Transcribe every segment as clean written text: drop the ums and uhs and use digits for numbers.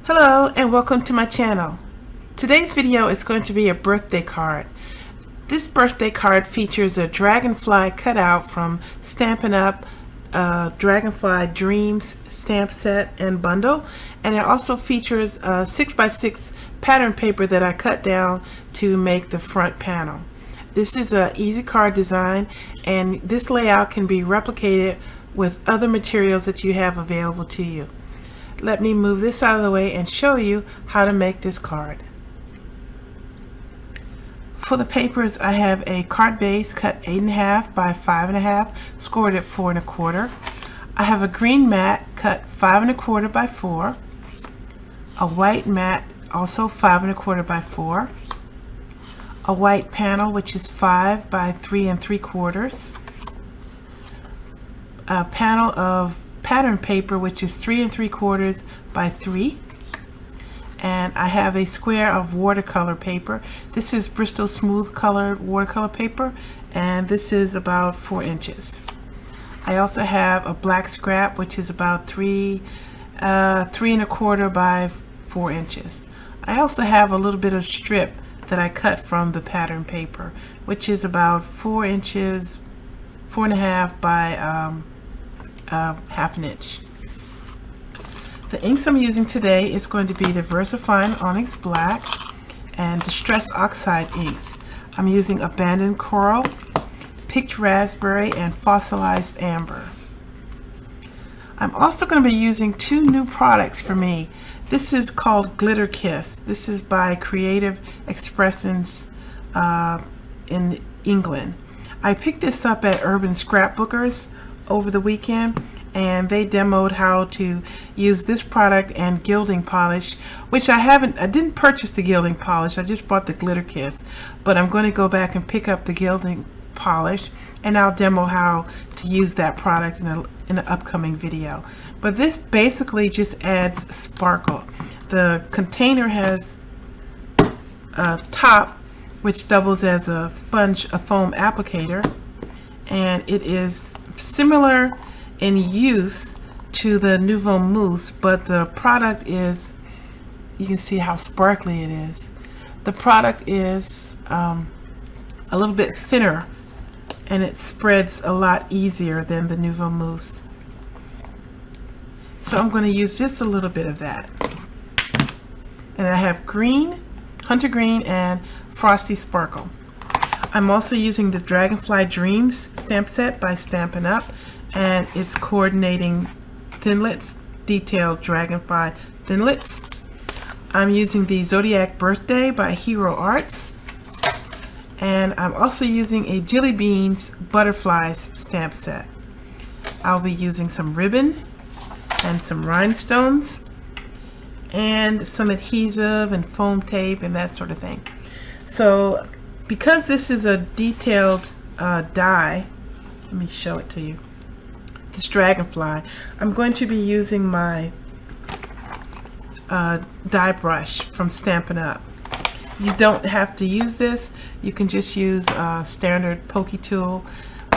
Hello and welcome to my channel. Today's video is going to be a birthday card. This birthday card features a dragonfly cutout from Stampin Up Dragonfly Dreams stamp set and bundle, and it also features a 6x6 pattern paper that I cut down to make the front panel. This is an easy card design, and this layout can be replicated with other materials that you have available to you. Let me move this out of the way and show you how to make this card. For the papers, I have a card base cut 8.5 by 5.5, scored at 4 1/4. I have a green mat cut 5 1/4 by 4, a white mat also 5 1/4 by 4, a white panel which is 5 by 3 3/4, a panel of pattern paper which is 3 3/4 by 3, and I have a square of watercolor paper. This is Bristol smooth colored watercolor paper, and this is about 4 inches. I also have a black scrap which is about 3 1/4 by 4 inches. I also have a little bit of strip that I cut from the pattern paper, which is about 4 inches, 4 1/2 by 1/2 inch. The inks I'm using today is going to be the Versafine Onyx Black and Distress Oxide inks. I'm using Abandoned Coral, Picked Raspberry, and Fossilized Amber. I'm also going to be using 2 new products for me. This is called Glitter Kiss. This is by Creative Expressions in England. I picked this up at Urban Scrapbookers over the weekend, and they demoed how to use this product and gilding polish, which I didn't purchase the gilding polish, I just bought the Glitter Kiss, but I'm going to go back and pick up the gilding polish, and I'll demo how to use that product in an upcoming video. But this basically just adds sparkle. The container has a top which doubles as a sponge, a foam applicator, and it is similar in use to the Nouveau Mousse, but the product is, you can see how sparkly it is. The product is a little bit thinner, and it spreads a lot easier than the Nouveau Mousse. So I'm going to use just a little bit of that. And I have green, hunter green, and Frosty Sparkle. I'm also using the Dragonfly Dreams stamp set by Stampin Up, and it's coordinating Thinlets, detailed dragonfly Thinlets. I'm using the Zodiac Birthday by Hero Arts, and I'm also using a Jelly Beans Butterflies stamp set. I'll be using some ribbon and some rhinestones and some adhesive and foam tape and that sort of thing. So because this is a detailed die, let me show it to you. This dragonfly, I'm going to be using my die brush from Stampin' Up. You don't have to use this, you can just use a standard pokey tool,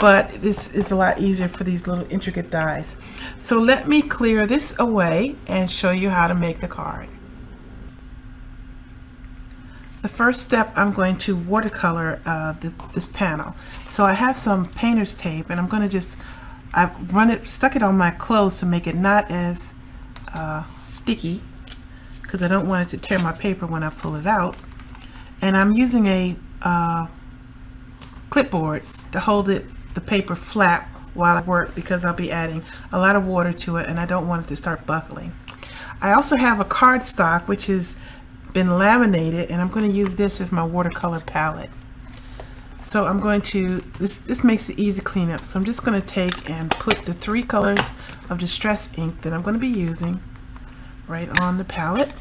but this is a lot easier for these little intricate dies. So let me clear this away and show you how to make the card. The first step, I'm going to watercolor this panel. So I have some painter's tape, and I'm going to I've stuck it on my clothes to make it not as sticky, because I don't want it to tear my paper when I pull it out. And I'm using a clipboard to hold the paper flat while I work, because I'll be adding a lot of water to it and I don't want it to start buckling. I also have a cardstock which has been laminated, and I'm going to use this as my watercolor palette. So I'm going to, this makes it easy cleanup, so I'm just going to take and put the 3 colors of Distress ink that I'm going to be using right on the palette.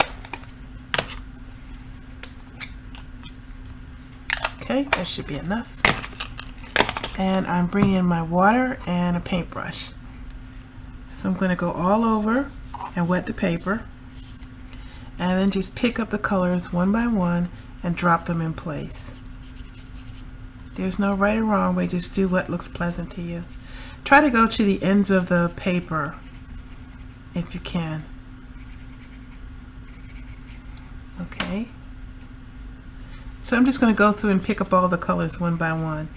Okay, that should be enough. And I'm bringing in my water and a paintbrush. So I'm going to go all over and wet the paper, and then just pick up the colors one by one and drop them in place. There's no right or wrong way, just do what looks pleasant to you. Try to go to the ends of the paper if you can. Okay. So I'm just going to go through and pick up all the colors one by one.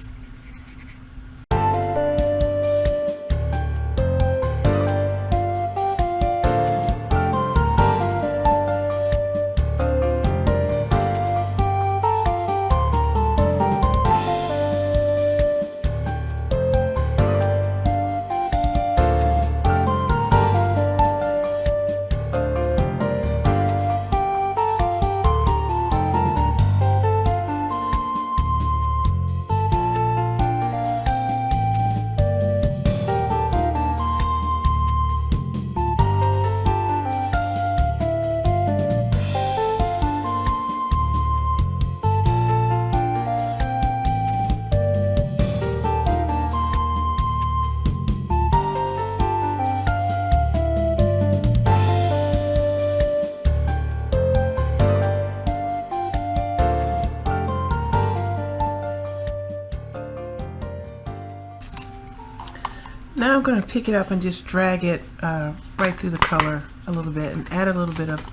Now I'm going to pick it up and just drag it right through the color a little bit and add a little bit of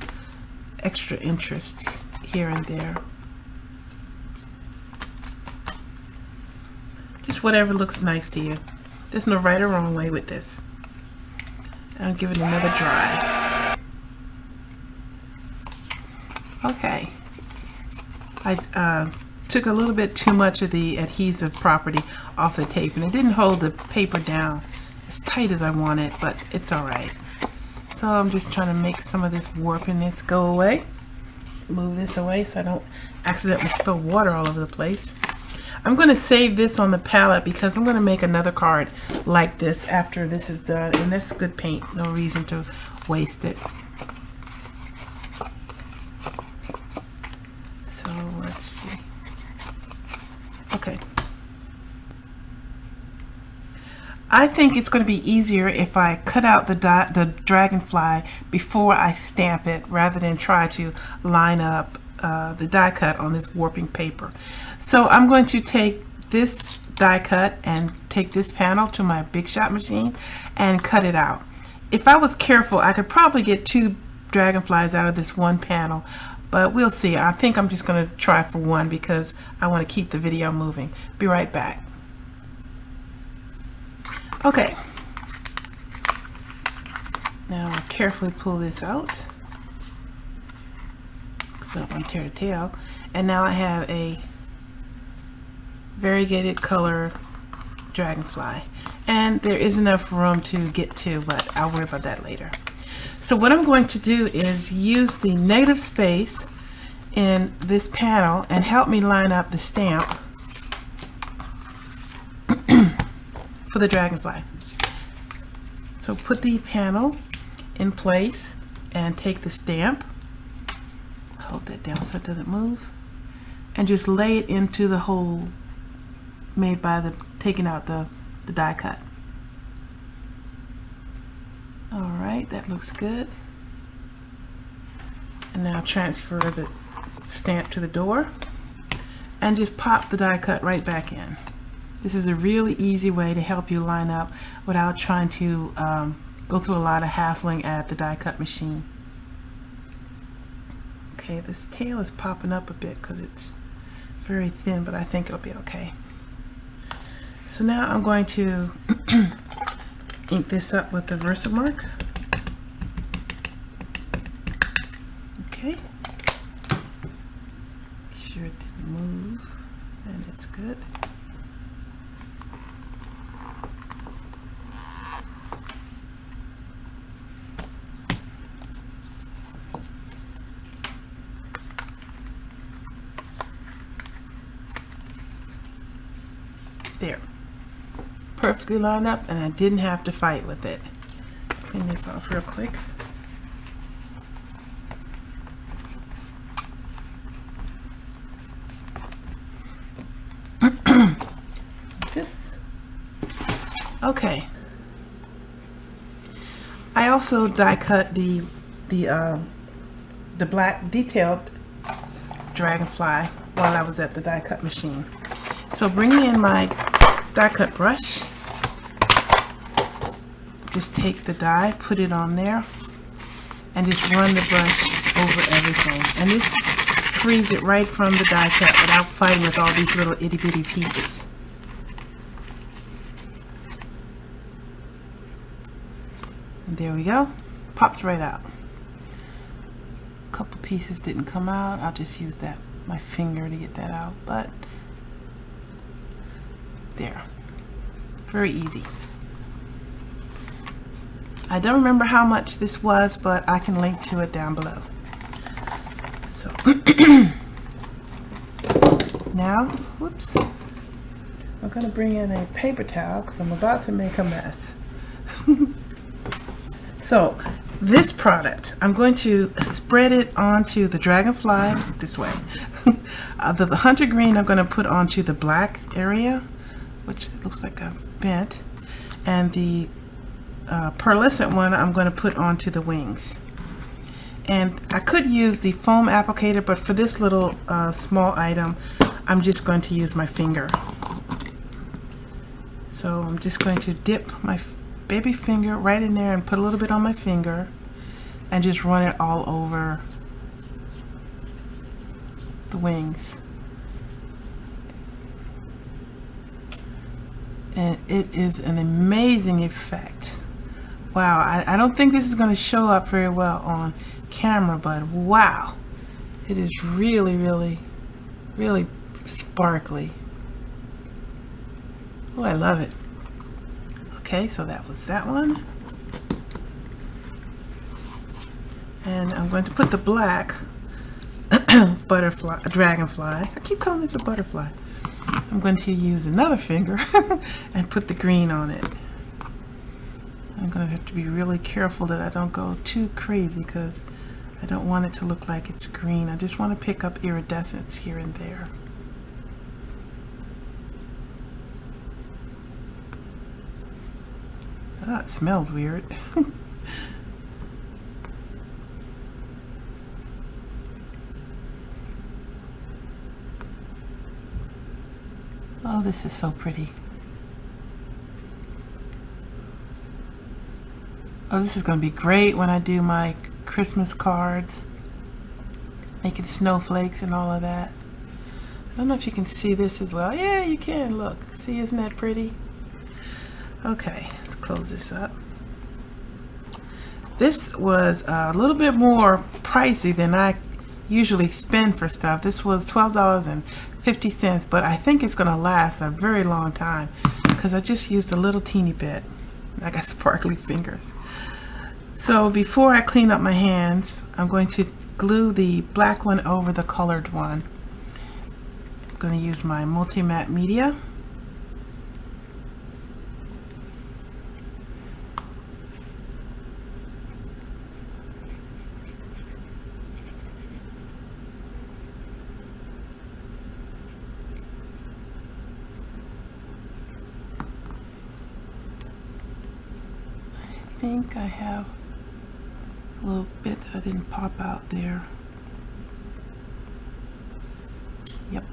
extra interest here and there. Just whatever looks nice to you. There's no right or wrong way with this. I'll give it another dry. Okay. I took a little bit too much of the adhesive property off the tape, and it didn't hold the paper down as tight as I wanted, but it's alright. So I'm just trying to make some of this warpiness go away. Move this away so I don't accidentally spill water all over the place. I'm going to save this on the palette because I'm going to make another card like this after this is done, and that's good paint. No reason to waste it. So let's see. Okay. I think it's going to be easier if I cut out the dragonfly before I stamp it rather than try to line up the die cut on this warping paper. So I'm going to take this die cut and take this panel to my Big Shot machine and cut it out. If I was careful, I could probably get 2 dragonflies out of this one panel, but we'll see. I think I'm just going to try for one because I want to keep the video moving. Be right back. Okay. Now I'll carefully pull this out so I don't want to tear the tail. And now I have a variegated color dragonfly. And there is enough room to get to, but I'll worry about that later. So what I'm going to do is use the negative space in this panel and help me line up the stamp for the dragonfly. So put the panel in place and take the stamp, hold that down so it doesn't move, and just lay it into the hole made by the taking out the die cut. Alright, that looks good. And now transfer the stamp to the door and just pop the die cut right back in. This is a really easy way to help you line up without trying to go through a lot of hassling at the die cut machine. Okay, this tail is popping up a bit because it's very thin, but I think it'll be okay. So now I'm going to ink this up with the Versamark. Okay. Make sure it didn't move, and it's good. There. Perfectly lined up, and I didn't have to fight with it. Clean this off real quick. This. Okay. I also die cut the black detailed dragonfly while I was at the die cut machine. So bringing in my die cut brush, just take the die, put it on there, and just run the brush over everything. And this frees it right from the die cut without fighting with all these little itty bitty pieces. And there we go. Pops right out. A couple pieces didn't come out. I'll just use my finger to get that out, but there. Very easy. I don't remember how much this was, but I can link to it down below. So now, whoops, I'm going to bring in a paper towel because I'm about to make a mess. So this product, I'm going to spread it onto the dragonfly this way. The hunter green I'm going to put onto the black area, which looks like a bent, and the pearlescent one I'm going to put onto the wings. And I could use the foam applicator, but for this little small item, I'm just going to use my finger. So I'm just going to dip my baby finger right in there and put a little bit on my finger and just run it all over the wings. And it is an amazing effect. Wow, I don't think this is going to show up very well on camera, but wow, it is really, really, really sparkly. Oh, I love it. Okay, so that was that one. And I'm going to put the black dragonfly. I keep calling this a butterfly. I'm going to use another finger and put the green on it. I'm going to have to be really careful that I don't go too crazy because I don't want it to look like it's green. I just want to pick up iridescence here and there. Oh, it smells weird. Oh, this is so pretty. Oh, this is going to be great when I do my Christmas cards, making snowflakes and all of that. I don't know if you can see this as well. Yeah, you can. Look. See, isn't that pretty? Okay, let's close this up. This was a little bit more pricey than I usually spend for stuff. This was $12.50, but I think it's going to last a very long time because I just used a little teeny bit. I got sparkly fingers. So before I clean up my hands, I'm going to glue the black one over the colored one. I'm going to use my multi-matte media. I think I have a little bit that I didn't pop out there. Yep.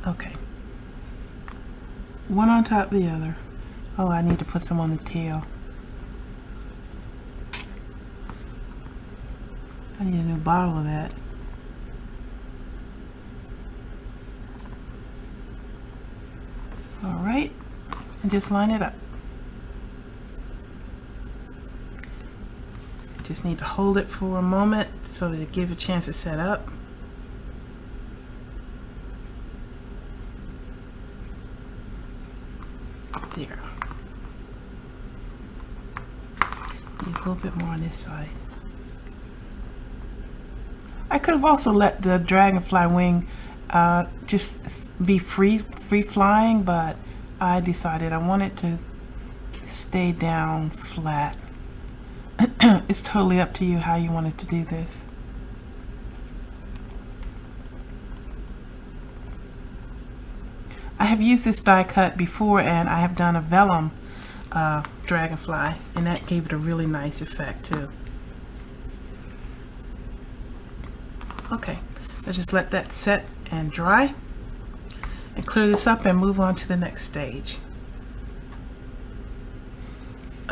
Okay. One on top of the other. Oh, I need to put some on the tail. I need a new bottle of that. Alright, and just line it up. Just need to hold it for a moment so that it gives a chance to set up. There. Need a little bit more on this side. I could have also let the dragonfly wing just be free flying, but I decided I wanted to stay down flat. It's totally up to you how you wanted to do this. I have used this die cut before, and I have done a vellum dragonfly, and that gave it a really nice effect too. Okay, let's just let that set and dry. and clear this up and move on to the next stage.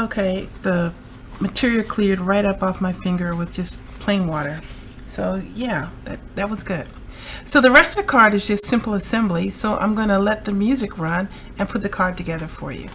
Okay, the material cleared right up off my finger with just plain water. So yeah, that was good. So the rest of the card is just simple assembly, so I'm going to let the music run and put the card together for you.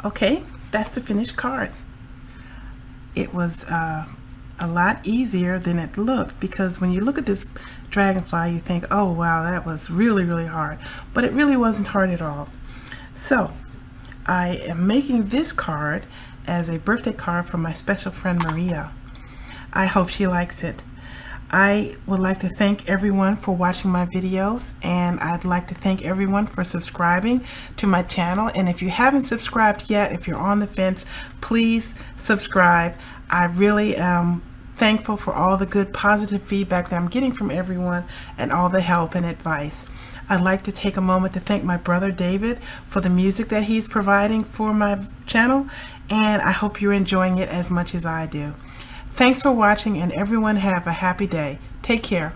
Okay, that's the finished card. It was a lot easier than it looked, because when you look at this dragonfly you think, oh wow, that was really hard, but it really wasn't hard at all. So I am making this card as a birthday card for my special friend Maria. I hope she likes it. I would like to thank everyone for watching my videos, and I'd like to thank everyone for subscribing to my channel. And if you haven't subscribed yet, if you're on the fence, please subscribe. I really am thankful for all the good positive feedback that I'm getting from everyone and all the help and advice. I'd like to take a moment to thank my brother David for the music that he's providing for my channel, and I hope you're enjoying it as much as I do. Thanks for watching, and everyone have a happy day. Take care.